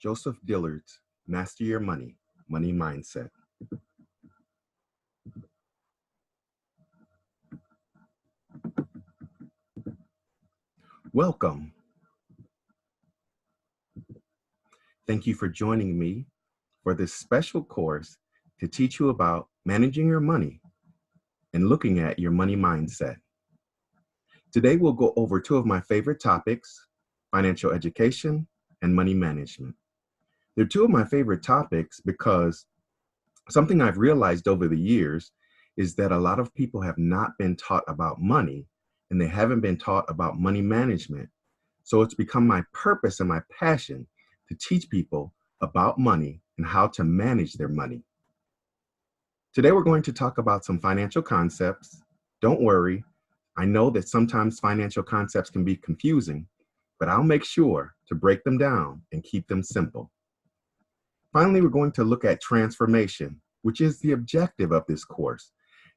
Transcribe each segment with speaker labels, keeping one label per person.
Speaker 1: Joseph Dillard's Master Your Money, Money Mindset. Welcome. Thank you for joining me for this special course to teach you about managing your money and looking at your money mindset. Today we'll go over two of my favorite topics, financial education and money management. They're two of my favorite topics because something I've realized over the years is that a lot of people have not been taught about money and they haven't been taught about money management. So it's become my purpose and my passion to teach people about money and how to manage their money. Today we're going to talk about some financial concepts. Don't worry, I know that sometimes financial concepts can be confusing, but I'll make sure to break them down and keep them simple. Finally, we're going to look at transformation, which is the objective of this course,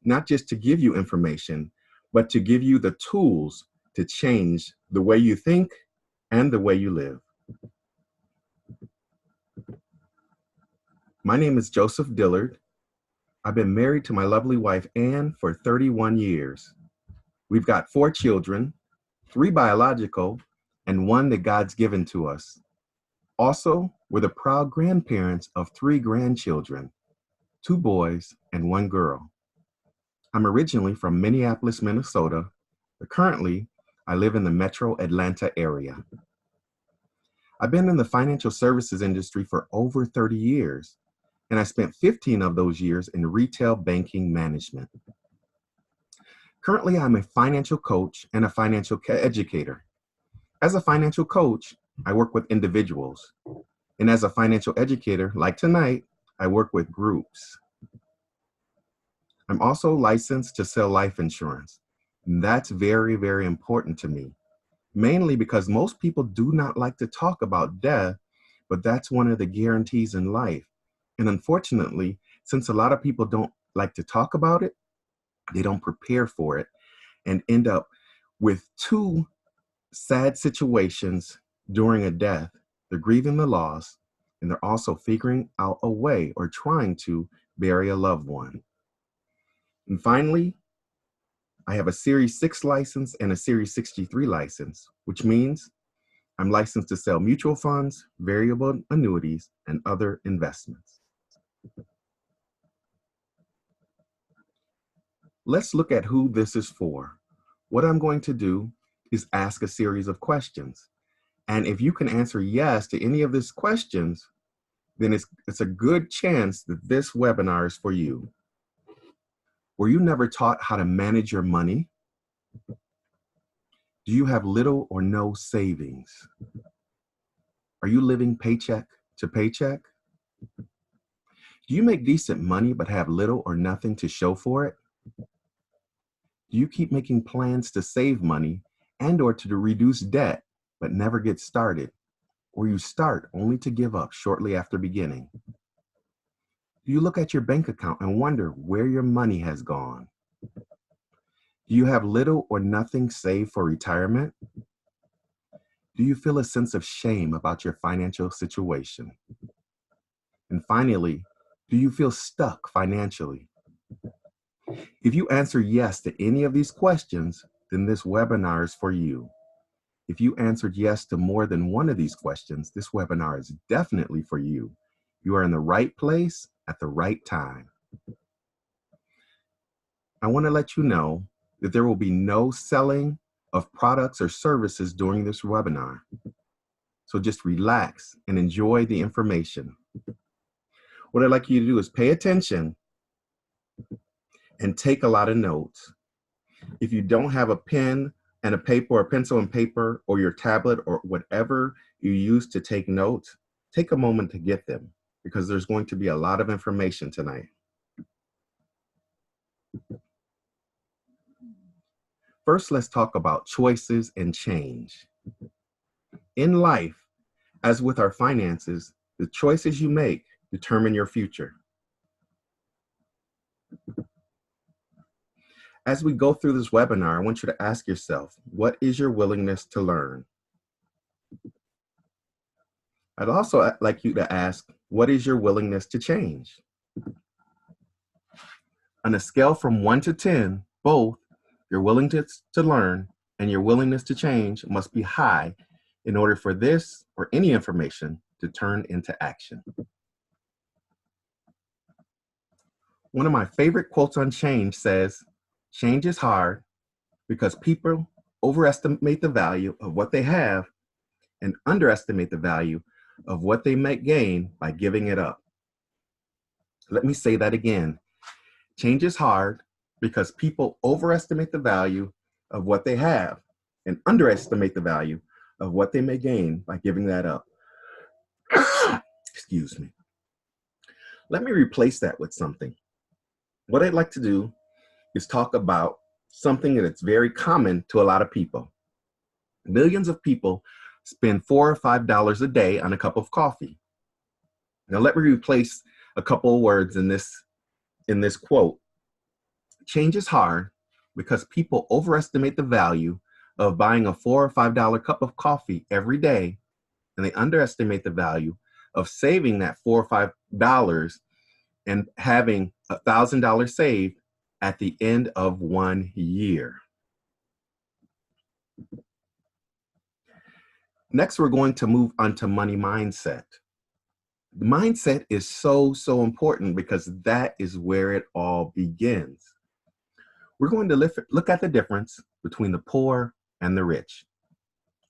Speaker 1: not just to give you information, but to give you the tools to change the way you think and the way you live. My name is Joseph Dillard. I've been married to my lovely wife, Ann, for 31 years. We've got 4 children, 3 biological, and 1 that God's given to us. Also, we're the proud grandparents of 3 grandchildren, 2 boys and 1 girl. I'm originally from Minneapolis, Minnesota, but currently I live in the metro Atlanta area. I've been in the financial services industry for over 30 years, and I spent 15 of those years in retail banking management. Currently, I'm a financial coach and a financial educator. As a financial coach, I work with individuals. And as a financial educator, like tonight, I work with groups. I'm also licensed to sell life insurance. And that's very, very important to me, mainly because most people do not like to talk about death, but that's one of the guarantees in life. And unfortunately, since a lot of people don't like to talk about it, they don't prepare for it and end up with 2 sad situations during a death. They're grieving the loss, and they're also figuring out a way or trying to bury a loved one. And finally, I have a Series 6 license and a Series 63 license, which means I'm licensed to sell mutual funds, variable annuities, and other investments. Let's look at who this is for. What I'm going to do is ask a series of questions. And if you can answer yes to any of these questions, then it's a good chance that this webinar is for you. Were you never taught how to manage your money? Do you have little or no savings? Are you living paycheck to paycheck? Do you make decent money but have little or nothing to show for it? Do you keep making plans to save money and or to reduce debt but never get started? Or you start only to give up shortly after beginning? Do you look at your bank account and wonder where your money has gone? Do you have little or nothing saved for retirement? Do you feel a sense of shame about your financial situation? And finally, do you feel stuck financially? If you answer yes to any of these questions, then this webinar is for you. If you answered yes to more than one of these questions, this webinar is definitely for you. You are in the right place at the right time. I want to let you know that there will be no selling of products or services during this webinar. So just relax and enjoy the information. What I'd like you to do is pay attention and take a lot of notes. If you don't have a pen and a paper or a pencil and paper or your tablet or whatever you use to take notes, take a moment to get them because there's going to be a lot of information tonight. First, let's talk about choices and change. In life, as with our finances, the choices you make determine your future. As we go through this webinar, I want you to ask yourself, what is your willingness to learn? I'd also like you to ask, what is your willingness to change? On a scale from 1 to 10, both your willingness to learn and your willingness to change must be high in order for this or any information to turn into action. One of my favorite quotes on change says, "Change is hard because people overestimate the value of what they have and underestimate the value of what they might gain by giving it up." Let me say that again. Change is hard because people overestimate the value of what they have and underestimate the value of what they may gain by giving that up. Excuse me. Let me replace that with something. What I'd like to do is talk about something that's very common to a lot of people. Millions of people spend $4 or $5 a day on a cup of coffee. Now let me replace a couple of words in this quote. Change is hard because people overestimate the value of buying a $4 or $5 cup of coffee every day, and they underestimate the value of saving that $4 or $5 and having $1,000 saved at the end of 1 year. Next, we're going to move on to money mindset. The mindset is so important because that is where it all begins. We're going to look at the difference between the poor and the rich.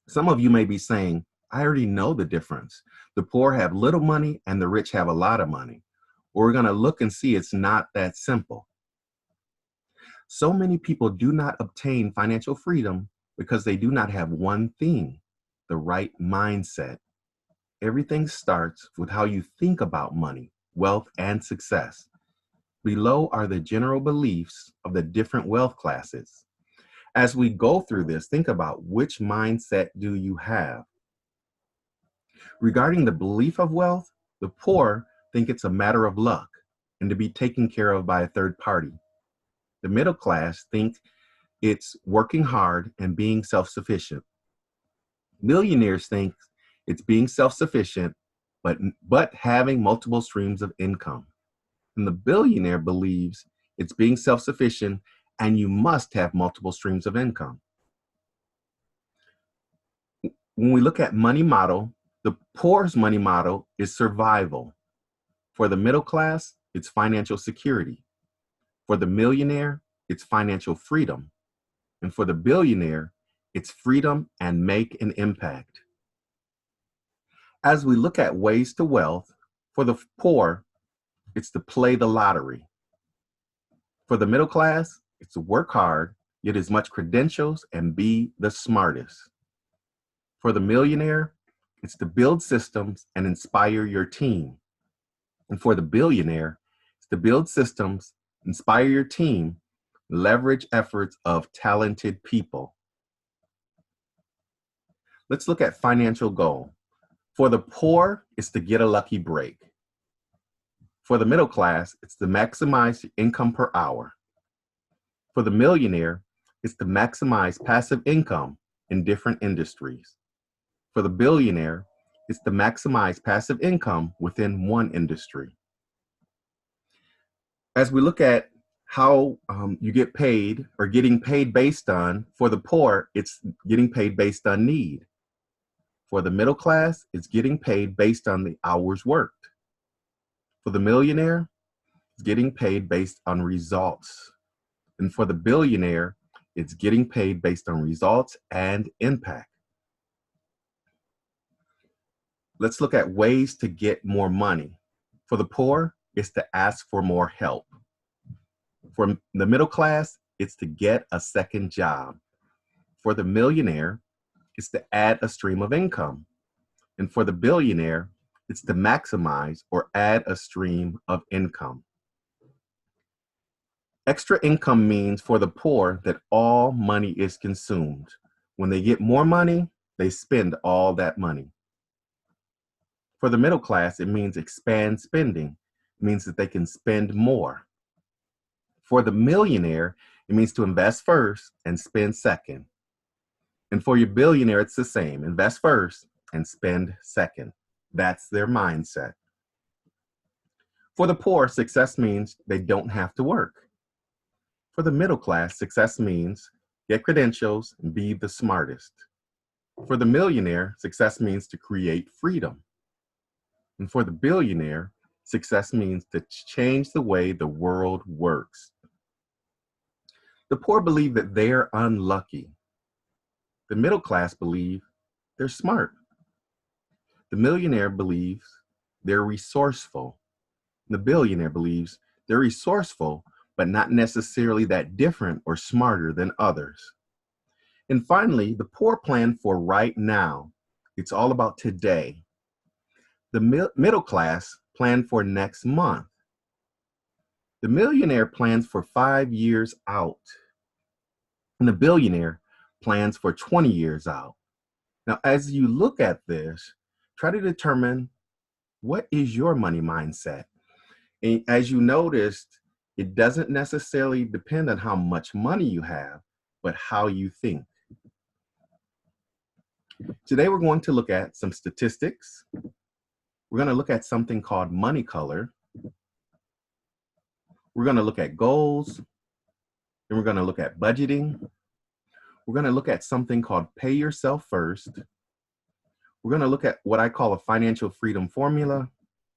Speaker 1: Some of you may be saying, I already know the difference. The poor have little money and the rich have a lot of money. Well, we're going to look and see it's not that simple. So many people do not obtain financial freedom because they do not have one thing, the right mindset. Everything starts with how you think about money, wealth, and success. Below are the general beliefs of the different wealth classes. As we go through this, think about which mindset do you have. Regarding the belief of wealth, the poor think it's a matter of luck and to be taken care of by a third party. The middle class think it's working hard and being self-sufficient. Millionaires think it's being self-sufficient, but having multiple streams of income. And the billionaire believes it's being self-sufficient and you must have multiple streams of income. When we look at money model, the poor's money model is survival. For the middle class, it's financial security. For the millionaire, it's financial freedom. And for the billionaire, it's freedom and make an impact. As we look at ways to wealth, for the poor, it's to play the lottery. For the middle class, it's to work hard, get as much credentials, and be the smartest. For the millionaire, it's to build systems and inspire your team. And for the billionaire, it's to build systems, inspire your team, leverage efforts of talented people. Let's look at financial goal. For the poor, it's to get a lucky break. For the middle class, it's to maximize income per hour. For the millionaire, it's to maximize passive income in different industries. For the billionaire, it's to maximize passive income within one industry. As we look at how you get paid or getting paid based on, for the poor, it's getting paid based on need. For the middle class, it's getting paid based on the hours worked. For the millionaire, it's getting paid based on results. And for the billionaire, it's getting paid based on results and impact. Let's look at ways to get more money. For the poor, it's to ask for more help. For the middle class, it's to get a second job. For the millionaire, it's to add a stream of income. And for the billionaire, it's to maximize or add a stream of income. Extra income means for the poor that all money is consumed. When they get more money, they spend all that money. For the middle class, it means expand spending. It means that they can spend more. For the millionaire, it means to invest first and spend second. And for your billionaire, it's the same. Invest first and spend second. That's their mindset. For the poor, success means they don't have to work. For the middle class, success means get credentials and be the smartest. For the millionaire, success means to create freedom. And for the billionaire, success means to change the way the world works. The poor believe that they're unlucky. The middle class believe they're smart. The millionaire believes they're resourceful. The billionaire believes they're resourceful, but not necessarily that different or smarter than others. And finally, the poor plan for right now. It's all about today. The middle class plan for next month. The millionaire plans for 5 years out. And the billionaire plans for 20 years out. Now, as you look at this, try to determine what is your money mindset. And as you noticed, it doesn't necessarily depend on how much money you have, but how you think. Today, we're going to look at some statistics. We're going to look at something called money color. We're going to look at goals. Then we're going to look at budgeting. We're going to look at something called pay yourself first. We're going to look at what I call a financial freedom formula.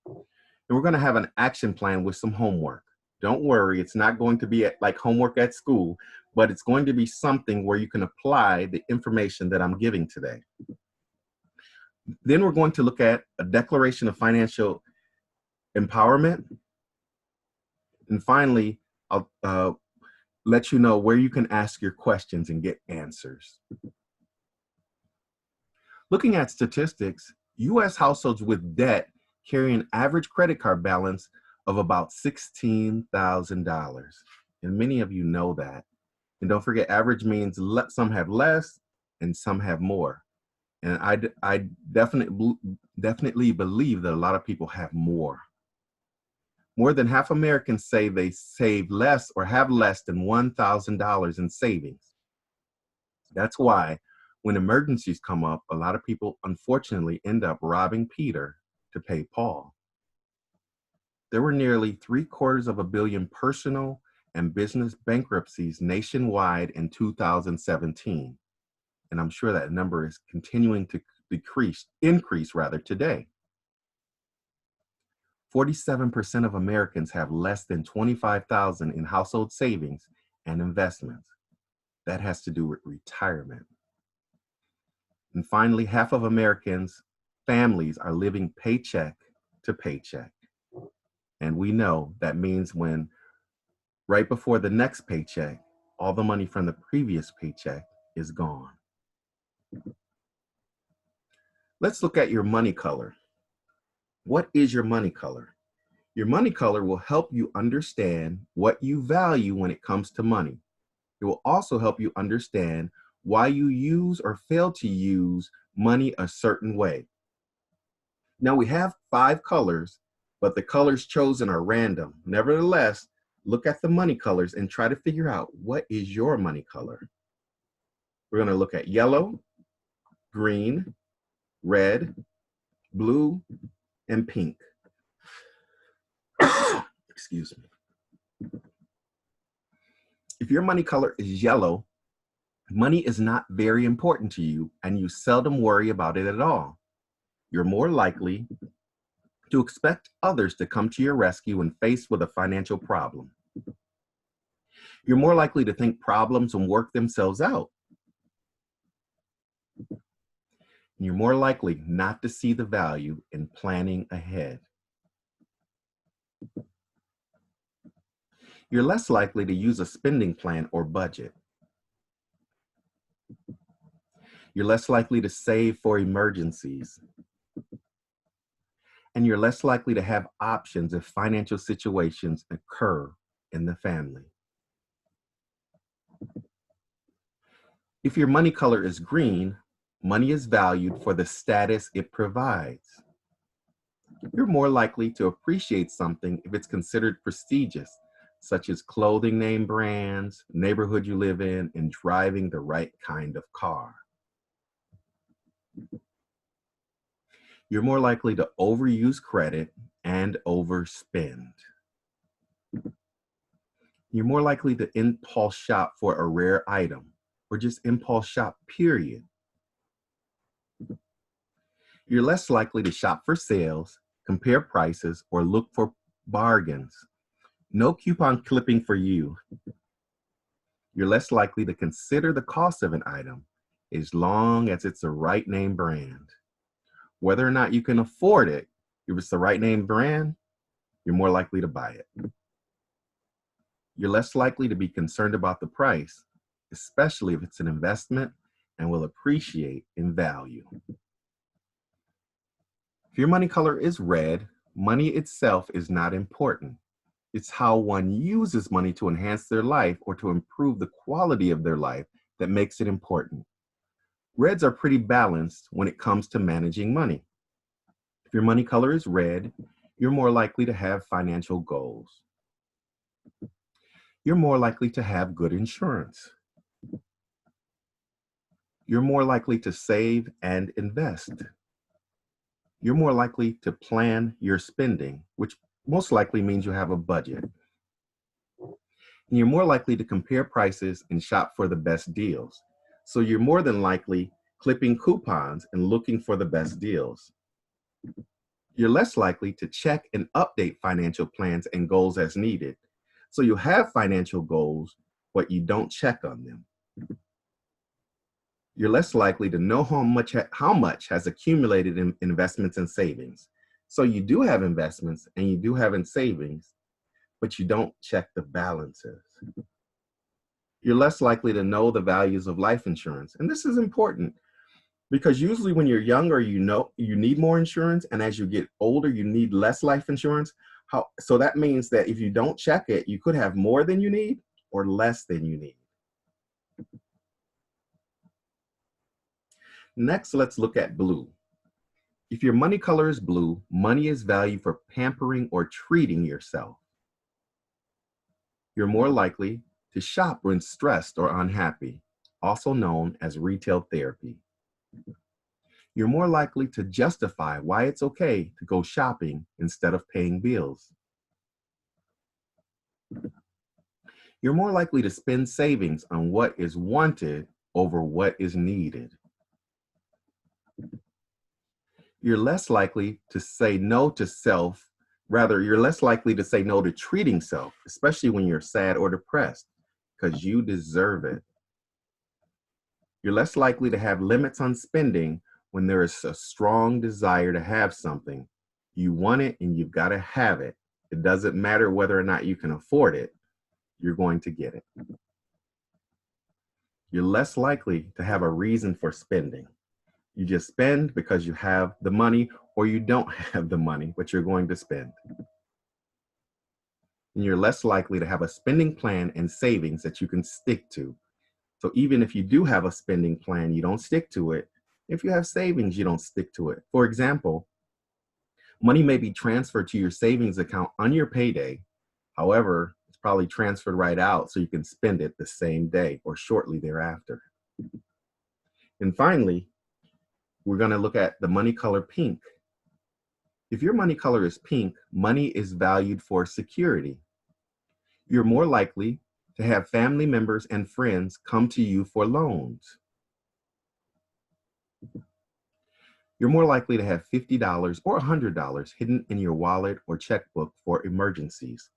Speaker 1: And we're going to have an action plan with some homework. Don't worry, it's not going to be like homework at school, but it's going to be something where you can apply the information that I'm giving today. Then we're going to look at a declaration of financial empowerment. And finally, I'll let you know where you can ask your questions and get answers. Looking at statistics, U.S. households with debt carry an average credit card balance of about $16,000. And many of you know that. And don't forget, average means some have less and some have more. And I definitely believe that a lot of people have more. More than half Americans say they save less or have less than $1,000 in savings. That's why when emergencies come up, a lot of people unfortunately end up robbing Peter to pay Paul. There were nearly 750 million personal and business bankruptcies nationwide in 2017. And I'm sure that number is continuing to increase today. 47% of Americans have less than $25,000 in household savings and investments. That has to do with retirement. And finally, half of Americans' families are living paycheck to paycheck. And we know that means when right before the next paycheck, all the money from the previous paycheck is gone. Let's look at your money color. What is your money color? Your money color will help you understand what you value when it comes to money. It will also help you understand why you use or fail to use money a certain way. Now we have 5 colors, but the colors chosen are random. Nevertheless, look at the money colors and try to figure out what is your money color. We're going to look at yellow, green, red, blue, and pink. Excuse me. If your money color is yellow, money is not very important to you and you seldom worry about it at all. You're more likely to expect others to come to your rescue when faced with a financial problem. You're more likely to think problems will work themselves out. And you're more likely not to see the value in planning ahead. You're less likely to use a spending plan or budget. You're less likely to save for emergencies. And you're less likely to have options if financial situations occur in the family. If your money color is green, money is valued for the status it provides. You're more likely to appreciate something if it's considered prestigious, such as clothing name brands, neighborhood you live in, and driving the right kind of car. You're more likely to overuse credit and overspend. You're more likely to impulse shop for a rare item or just impulse shop, period. You're less likely to shop for sales, compare prices, or look for bargains. No coupon clipping for you. You're less likely to consider the cost of an item as long as it's a right name brand. Whether or not you can afford it, if it's the right name brand, you're more likely to buy it. You're less likely to be concerned about the price, especially if it's an investment and will appreciate in value. If your money color is red, money itself is not important. It's how one uses money to enhance their life or to improve the quality of their life that makes it important. Reds are pretty balanced when it comes to managing money. If your money color is red, you're more likely to have financial goals. You're more likely to have good insurance. You're more likely to save and invest. You're more likely to plan your spending, which most likely means you have a budget. And you're more likely to compare prices and shop for the best deals. So you're more than likely clipping coupons and looking for the best deals. You're less likely to check and update financial plans and goals as needed. So you have financial goals, but you don't check on them. You're less likely to know how much has accumulated in investments and savings. So you do have investments and you do have in savings, but you don't check the balances. You're less likely to know the values of life insurance. And this is important because usually when you're younger, you know you need more insurance, and as you get older, you need less life insurance. So that means that if you don't check it, you could have more than you need or less than you need. Next, let's look at blue. If your money color is blue, money is valued for pampering or treating yourself. You're more likely to shop when stressed or unhappy, also known as retail therapy. You're more likely to justify why it's okay to go shopping instead of paying bills. You're more likely to spend savings on what is wanted over what is needed. You're less likely to say no to self. Rather, you're less likely to say no to treating self, especially when you're sad or depressed, because you deserve it. You're less likely to have limits on spending when there is a strong desire to have something. You want it and you've got to have it. It doesn't matter whether or not you can afford it, you're going to get it. You're less likely to have a reason for spending. You just spend because you have the money, or you don't have the money, but you're going to spend. And you're less likely to have a spending plan and savings that you can stick to. So even if you do have a spending plan, you don't stick to it. If you have savings, you don't stick to it. For example, money may be transferred to your savings account on your payday. However, it's probably transferred right out so you can spend it the same day or shortly thereafter. And finally, we're going to look at the money color pink. If your money color is pink, money is valued for security. You're more likely to have family members and friends come to you for loans. You're more likely to have $50 or $100 hidden in your wallet or checkbook for emergencies.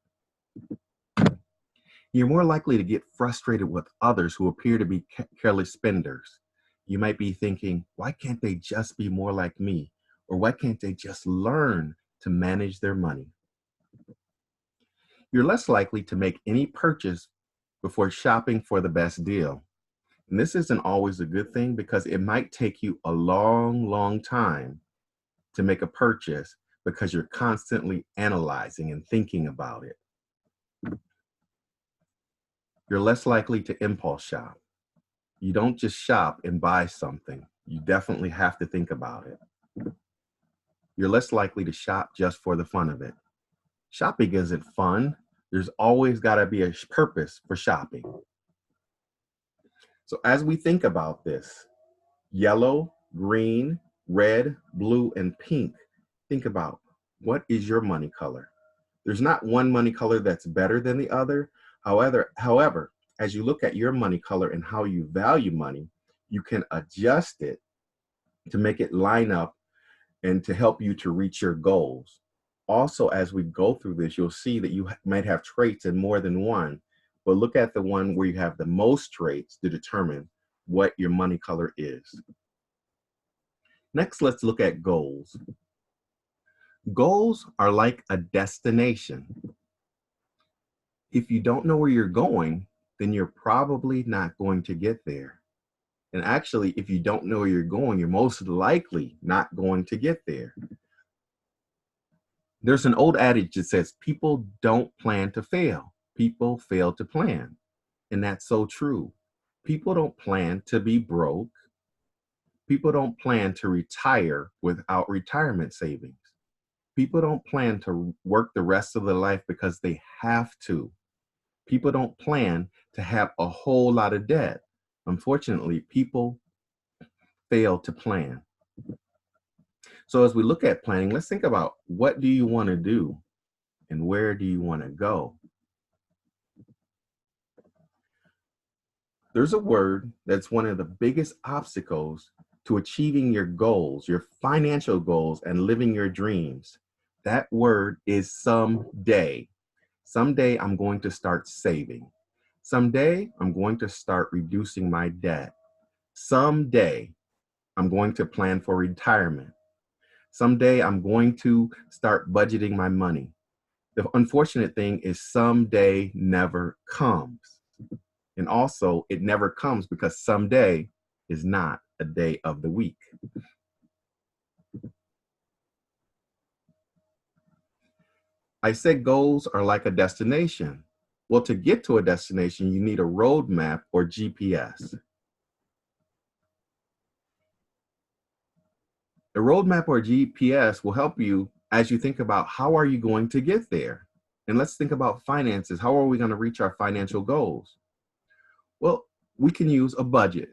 Speaker 1: You're more likely to get frustrated with others who appear to be careless spenders. You might be thinking, why can't they just be more like me? Or why can't they just learn to manage their money? You're less likely to make any purchase before shopping for the best deal. And this isn't always a good thing because it might take you a long, long time to make a purchase because you're constantly analyzing and thinking about it. You're less likely to impulse shop. You don't just shop and buy something. You definitely have to think about it. You're less likely to shop just for the fun of it. Shopping isn't fun. There's always got to be a purpose for shopping. So as we think about this, yellow, green, red, blue, and pink. Think about, what is your money color? There's not one money color that's better than the other. However, as you look at your money color and how you value money, you can adjust it to make it line up and to help you to reach your goals. Also, as we go through this, you'll see that you might have traits in more than one, but look at the one where you have the most traits to determine what your money color is. Next, let's look at goals. Goals are like a destination. If you don't know where you're going, then you're probably not going to get there. And actually, if you don't know where you're going, you're most likely not going to get there. There's an old adage that says, people don't plan to fail. People fail to plan. And that's so true. People don't plan to be broke. People don't plan to retire without retirement savings. People don't plan to work the rest of their life because they have to. People don't plan to have a whole lot of debt. Unfortunately, people fail to plan. So as we look at planning, let's think about, what do you want to do and where do you want to go? There's a word that's one of the biggest obstacles to achieving your goals, your financial goals, and living your dreams. That word is someday. Someday I'm going to start saving. Someday I'm going to start reducing my debt. Someday I'm going to plan for retirement. Someday I'm going to start budgeting my money. The unfortunate thing is someday never comes. And also, it never comes because someday is not a day of the week. I said goals are like a destination. Well, to get to a destination, you need a roadmap or GPS. A roadmap or GPS will help you as you think about, how are you going to get there? And let's think about finances. How are we going to reach our financial goals? Well, we can use a budget.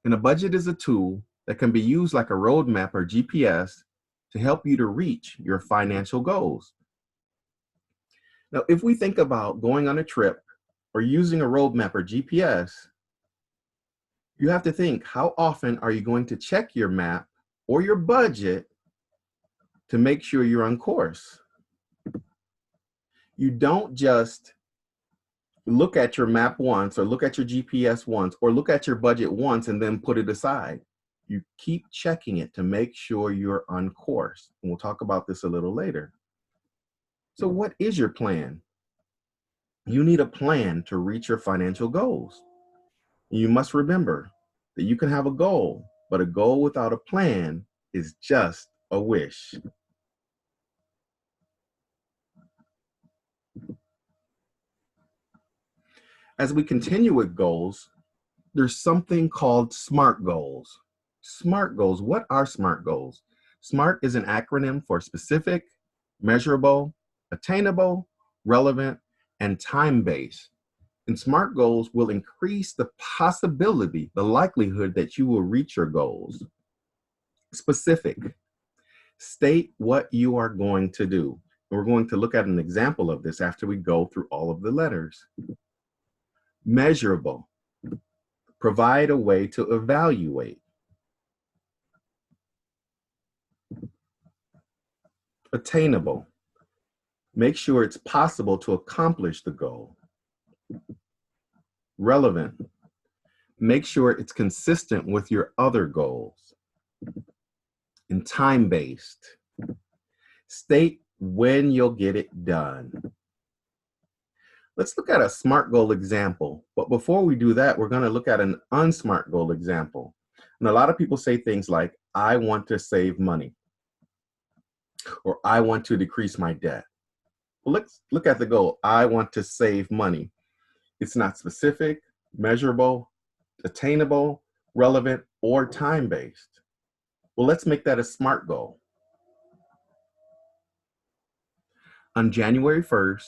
Speaker 1: And a budget is a tool that can be used like a roadmap or GPS to help you to reach your financial goals. Now, if we think about going on a trip or using a roadmap or GPS, you have to think, how often are you going to check your map or your budget to make sure you're on course? You don't just look at your map once or look at your GPS once or look at your budget once and then put it aside. You keep checking it to make sure you're on course. And we'll talk about this a little later. So what is your plan? You need a plan to reach your financial goals. You must remember that you can have a goal, but a goal without a plan is just a wish. As we continue with goals, there's something called SMART goals. SMART goals, what are SMART goals? SMART is an acronym for specific, measurable, attainable, relevant, and time-based. And SMART goals will increase the possibility, the likelihood that you will reach your goals. Specific, state what you are going to do. And we're going to look at an example of this after we go through all of the letters. Measurable, provide a way to evaluate. Attainable, make sure it's possible to accomplish the goal. Relevant, make sure it's consistent with your other goals. And time-based, state when you'll get it done. Let's look at a SMART goal example. But before we do that, we're going to look at an unsmart goal example. And a lot of people say things like, I want to save money, or I want to decrease my debt. Well, let's look at the goal. I want to save money. It's not specific, measurable, attainable, relevant, or time-based. Well, let's make that a SMART goal. On January 1st,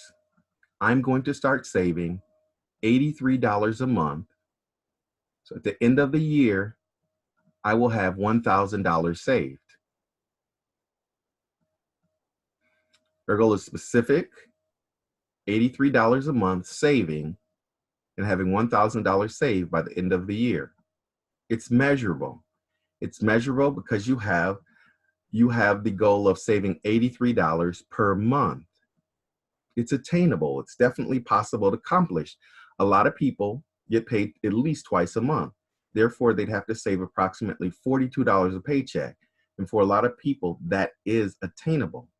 Speaker 1: I'm going to start saving $83 a month. So at the end of the year, I will have $1,000 saved. Our goal is specific, $83 a month saving and having $1,000 saved by the end of the year. It's measurable. It's measurable because you have the goal of saving $83 per month. It's attainable. It's definitely possible to accomplish. A lot of people get paid at least twice a month. Therefore, they'd have to save approximately $42 a paycheck. And for a lot of people, that is attainable.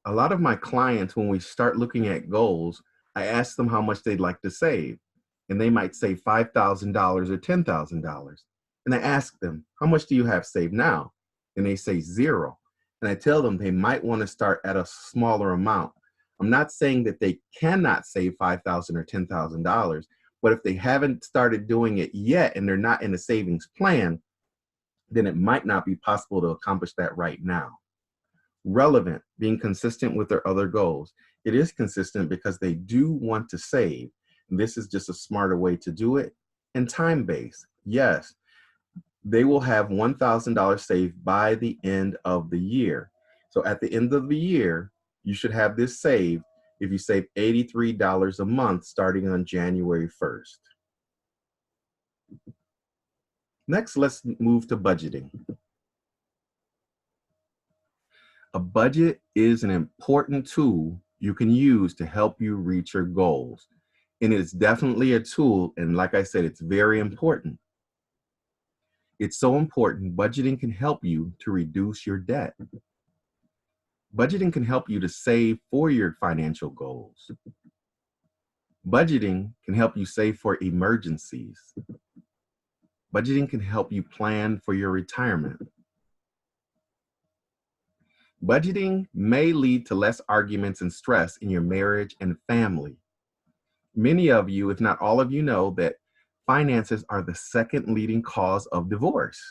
Speaker 1: A lot of my clients, when we start looking at goals, I ask them how much they'd like to save. And they might say $5,000 or $10,000. And I ask them, how much do you have saved now? And they say zero. And I tell them they might want to start at a smaller amount. I'm not saying that they cannot save $5,000 or $10,000, but if they haven't started doing it yet and they're not in a savings plan, then it might not be possible to accomplish that right now. Relevant, being consistent with their other goals. It is consistent because they do want to save. This is just a smarter way to do it. And time-based, yes, they will have $1,000 saved by the end of the year. So at the end of the year, you should have this saved if you save $83 a month starting on January 1st. Next, let's move to budgeting. A budget is an important tool you can use to help you reach your goals. And it's definitely a tool, and like I said, it's very important. It's so important, budgeting can help you to reduce your debt. Budgeting can help you to save for your financial goals. Budgeting can help you save for emergencies. Budgeting can help you plan for your retirement. Budgeting may lead to less arguments and stress in your marriage and family. Many of you, if not all of you, know that finances are the second leading cause of divorce.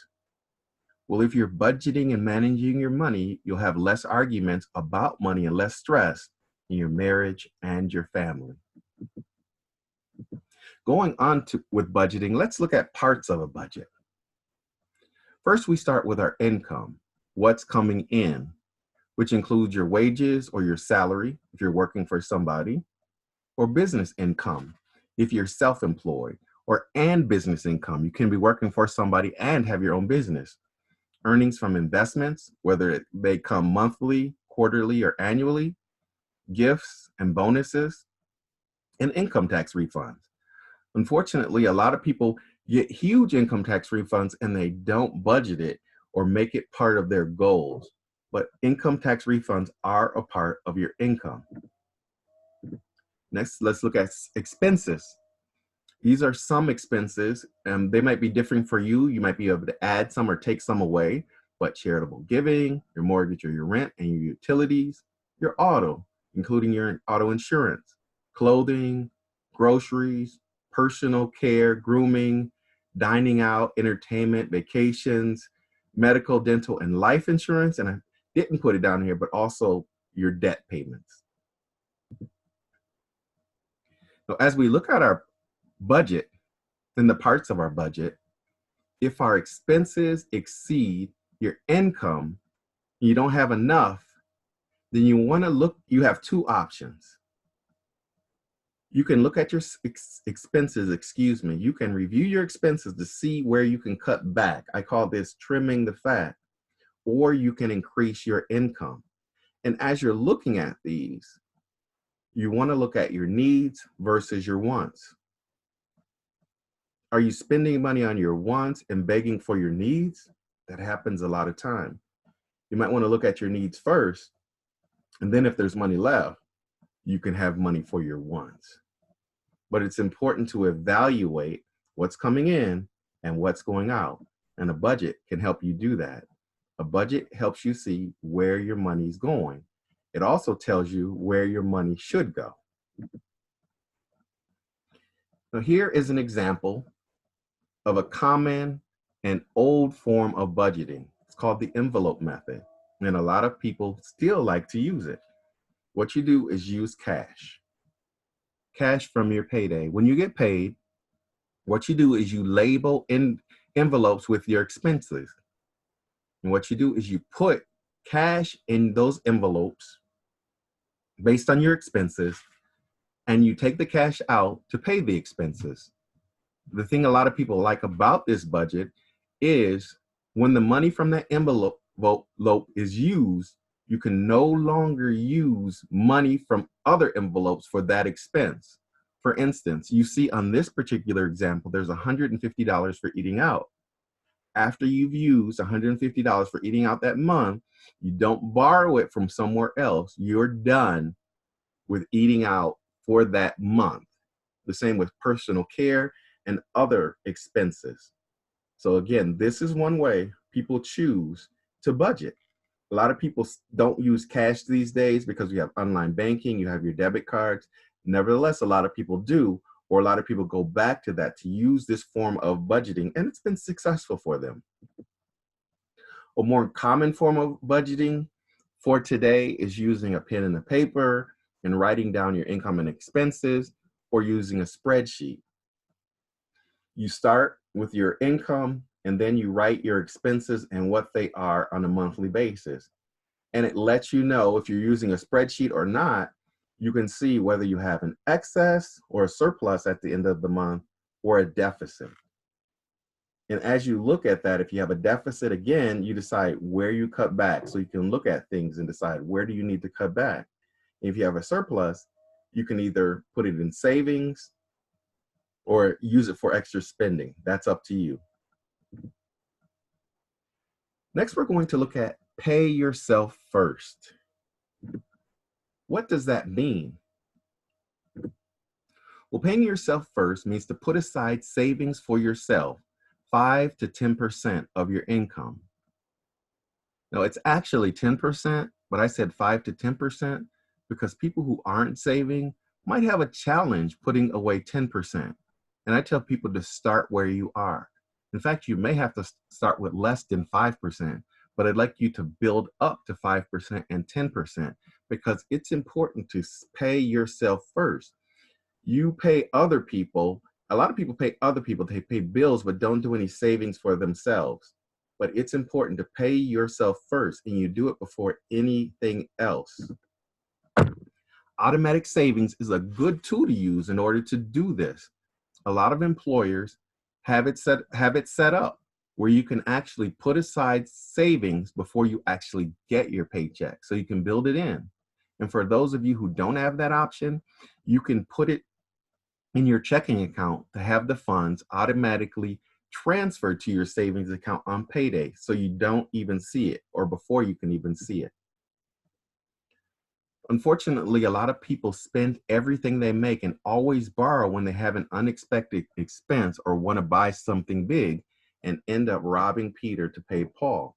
Speaker 1: Well, if you're budgeting and managing your money, you'll have less arguments about money and less stress in your marriage and your family. Going on with budgeting, let's look at parts of a budget. First, we start with our income, what's coming in, which includes your wages or your salary if you're working for somebody, or business income if you're self-employed, and business income. You can be working for somebody and have your own business. Earnings from investments, whether they come monthly, quarterly, or annually, gifts and bonuses, and income tax refunds. Unfortunately, a lot of people get huge income tax refunds and they don't budget it or make it part of their goals. But income tax refunds are a part of your income. Next, let's look at expenses. These are some expenses, and they might be different for you. You might be able to add some or take some away, but charitable giving, your mortgage or your rent and your utilities, your auto, including your auto insurance, clothing, groceries, personal care, grooming, dining out, entertainment, vacations, medical, dental, and life insurance. And I didn't put it down here, but also your debt payments. So as we look at our budget and the parts of our budget, if our expenses exceed your income, you don't have enough, then you have two options. You can look at your expenses, you can review your expenses to see where you can cut back. I call this trimming the fat, or you can increase your income. And as you're looking at these, you want to look at your needs versus your wants. Are you spending money on your wants and begging for your needs? That happens a lot of time. You might want to look at your needs first, and then if there's money left, you can have money for your wants. But it's important to evaluate what's coming in and what's going out, and a budget can help you do that. A budget helps you see where your money's going. It also tells you where your money should go. Now, here is an example of a common and old form of budgeting. It's called the envelope method, and a lot of people still like to use it. What you do is use cash from your payday. When you get paid, what you do is you label in envelopes with your expenses. And what you do is you put cash in those envelopes based on your expenses, and you take the cash out to pay the expenses. The thing a lot of people like about this budget is when the money from that envelope is used, you can no longer use money from other envelopes for that expense. For instance, you see on this particular example, there's $150 for eating out. After you've used $150 for eating out that month, you don't borrow it from somewhere else. You're done with eating out for that month. The same with personal care and other expenses. So again, this is one way people choose to budget. A lot of people don't use cash these days because you have online banking, you have your debit cards. Nevertheless, a lot of people do, or a lot of people go back to that to use this form of budgeting, and it's been successful for them. A more common form of budgeting for today is using a pen and a paper and writing down your income and expenses, or using a spreadsheet. You start with your income and then you write your expenses and what they are on a monthly basis. And it lets you know if you're using a spreadsheet or not. You can see whether you have an excess or a surplus at the end of the month or a deficit. And as you look at that, if you have a deficit, again, you decide where you cut back. So you can look at things and decide where do you need to cut back. If you have a surplus, you can either put it in savings or use it for extra spending. That's up to you. Next, we're going to look at pay yourself first. What does that mean? Well, paying yourself first means to put aside savings for yourself, 5 to 10% of your income. Now, it's actually 10%, but I said 5 to 10% because people who aren't saving might have a challenge putting away 10%. And I tell people to start where you are. In fact, you may have to start with less than 5%, but I'd like you to build up to 5% and 10% because it's important to pay yourself first. You pay other people. A lot of people pay other people. They pay bills, but don't do any savings for themselves. But it's important to pay yourself first, and you do it before anything else. Automatic savings is a good tool to use in order to do this. A lot of employers have it set up where you can actually put aside savings before you actually get your paycheck, so you can build it in. And for those of you who don't have that option, you can put it in your checking account to have the funds automatically transferred to your savings account on payday, so you don't even see it, or before you can even see it. Unfortunately, a lot of people spend everything they make and always borrow when they have an unexpected expense or want to buy something big and end up robbing Peter to pay Paul.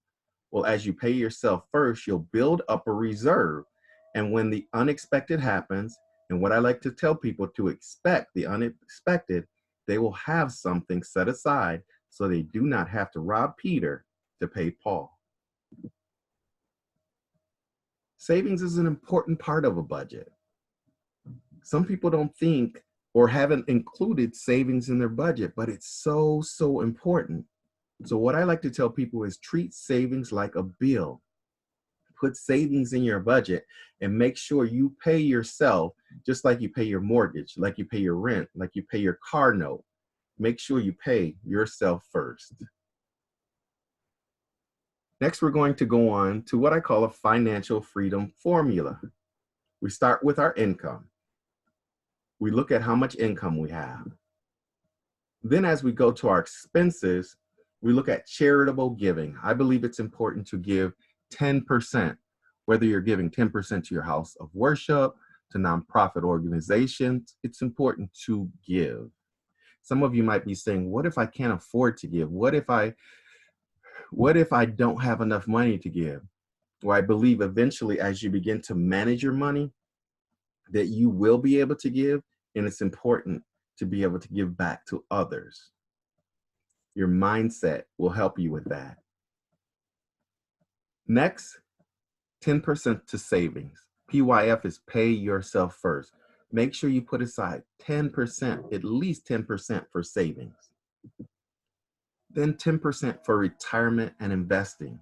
Speaker 1: Well, as you pay yourself first, you'll build up a reserve. And when the unexpected happens, and what I like to tell people to expect the unexpected, they will have something set aside so they do not have to rob Peter to pay Paul. Savings is an important part of a budget. Some people don't think or haven't included savings in their budget, but it's so important. So what I like to tell people is treat savings like a bill. Put savings in your budget and make sure you pay yourself just like you pay your mortgage, like you pay your rent, like you pay your car note. Make sure you pay yourself first. Next, we're going to go on to what I call a financial freedom formula. We start with our income. We look at how much income we have. Then as we go to our expenses, we look at charitable giving. I believe it's important to give 10%, whether you're giving 10% to your house of worship, to nonprofit organizations, it's important to give. Some of you might be saying, what if I can't afford to give? What if I don't have enough money to give? Well, I believe eventually as you begin to manage your money, that you will be able to give, and it's important to be able to give back to others. Your mindset will help you with that. Next, 10% to savings. PYF is pay yourself first. Make sure you put aside 10%, at least 10% for savings. Then 10% for retirement and investing.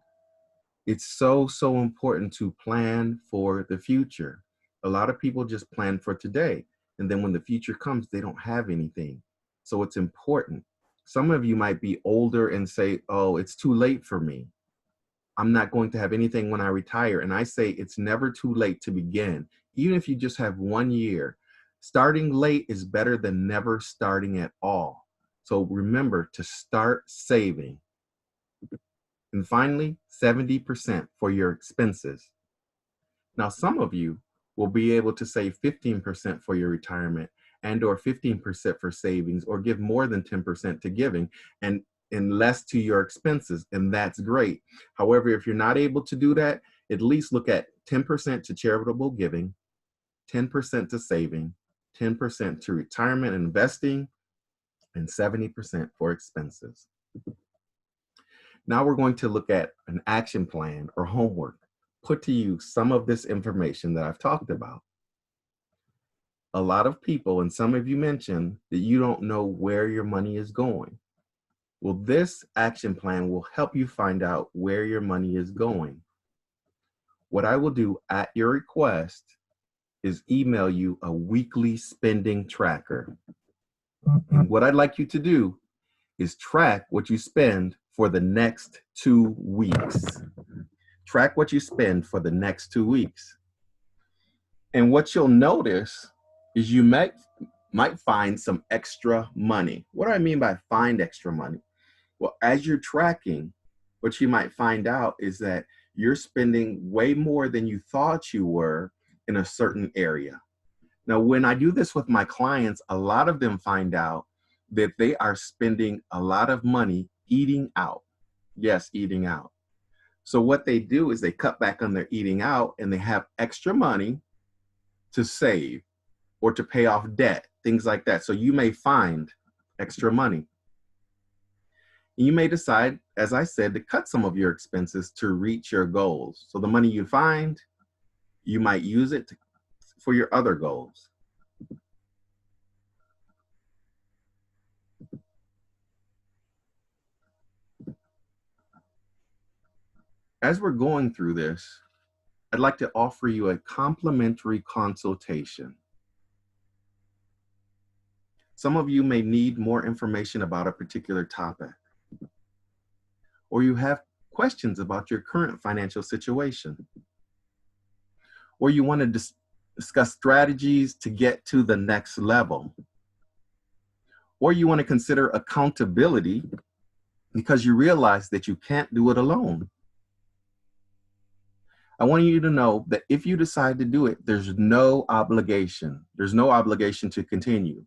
Speaker 1: It's so, so important to plan for the future. A lot of people just plan for today. And then when the future comes, they don't have anything. So it's important. Some of you might be older and say, oh, it's too late for me. I'm not going to have anything when I retire. And I say it's never too late to begin. Even if you just have 1 year, starting late is better than never starting at all. So remember to start saving. And finally, 70% for your expenses. Now, some of you will be able to save 15% for your retirement and or 15% for savings, or give more than 10% to giving and less to your expenses, and that's great. However, if you're not able to do that, at least look at 10% to charitable giving, 10% to saving, 10% to retirement and investing, and 70% for expenses. Now we're going to look at an action plan or homework. Put to use some of this information that I've talked about. A lot of people, and some of you mentioned, that you don't know where your money is going. Well, this action plan will help you find out where your money is going. What I will do at your request is email you a weekly spending tracker. And what I'd like you to do is track what you spend for the next 2 weeks. Track what you spend for the next 2 weeks. And what you'll notice is you might find some extra money. What do I mean by find extra money? Well, as you're tracking, what you might find out is that you're spending way more than you thought you were in a certain area. Now, when I do this with my clients, a lot of them find out that they are spending a lot of money eating out. Yes, eating out. So what they do is they cut back on their eating out, and they have extra money to save or to pay off debt, things like that. So you may find extra money. You may decide, as I said, to cut some of your expenses to reach your goals. So the money you find, you might use it for your other goals. As we're going through this, I'd like to offer you a complimentary consultation. Some of you may need more information about a particular topic, or you have questions about your current financial situation, or you want to discuss strategies to get to the next level, or you want to consider accountability because you realize that you can't do it alone. I want you to know that if you decide to do it, there's no obligation. There's no obligation to continue.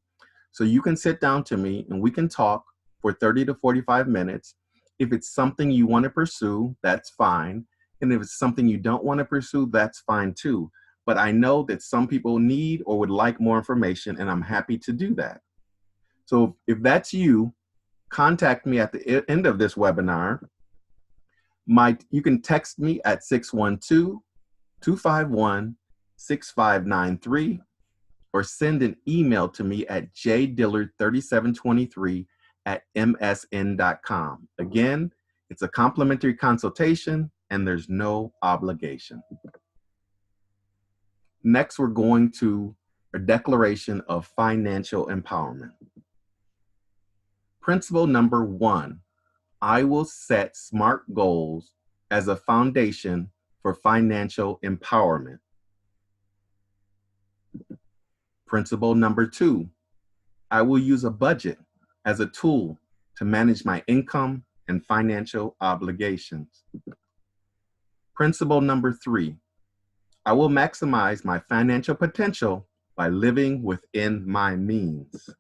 Speaker 1: So you can sit down to me and we can talk for 30 to 45 minutes. If it's something you want to pursue, that's fine. And if it's something you don't want to pursue, that's fine too. But I know that some people need or would like more information, and I'm happy to do that. So if that's you, contact me at the end of this webinar. You can text me at 612-251-6593 or send an email to me at jdillard3723@msn.com. Again, it's a complimentary consultation and there's no obligation. Next, we're going to a declaration of financial empowerment. Principle number 1. I will set SMART goals as a foundation for financial empowerment. Principle number 2, I will use a budget as a tool to manage my income and financial obligations. Principle number 3, I will maximize my financial potential by living within my means.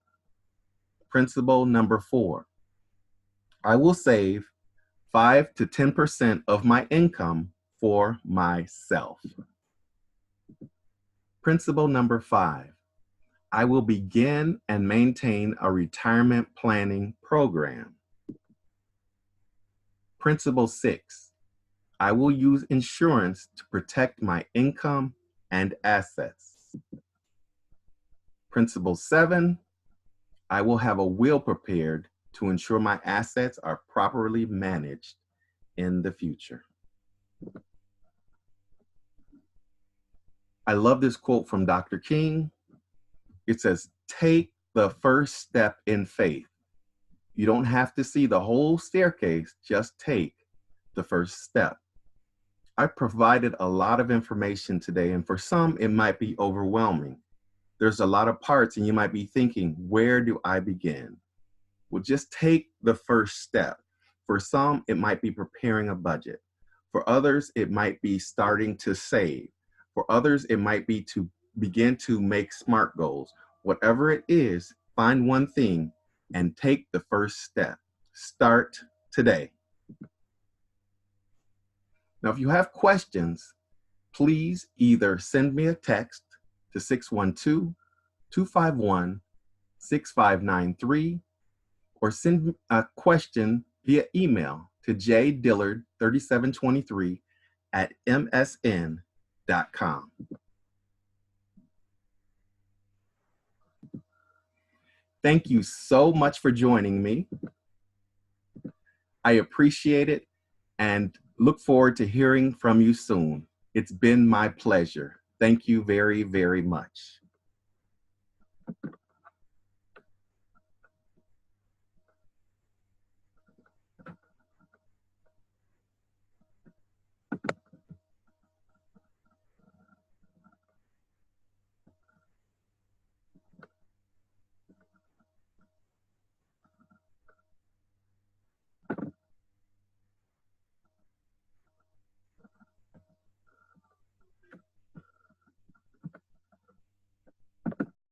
Speaker 1: Principle number 4, I will save 5 to 10% of my income for myself. Principle number 5, I will begin and maintain a retirement planning program. Principle 6, I will use insurance to protect my income and assets. Principle 7, I will have a will prepared to ensure my assets are properly managed in the future. I love this quote from Dr. King. It says, take the first step in faith. You don't have to see the whole staircase, just take the first step. I provided a lot of information today, and for some, it might be overwhelming. There's a lot of parts, and you might be thinking, where do I begin? Well, just take the first step. For some, it might be preparing a budget. For others, it might be starting to save. For others, it might be to begin to make SMART goals. Whatever it is, find one thing and take the first step. Start today. Now, if you have questions, please either send me a text to 612-251-6593 or send a question via email to jdillard3723@msn.com. Thank you so much for joining me. I appreciate it and look forward to hearing from you soon. It's been my pleasure. Thank you very, very much.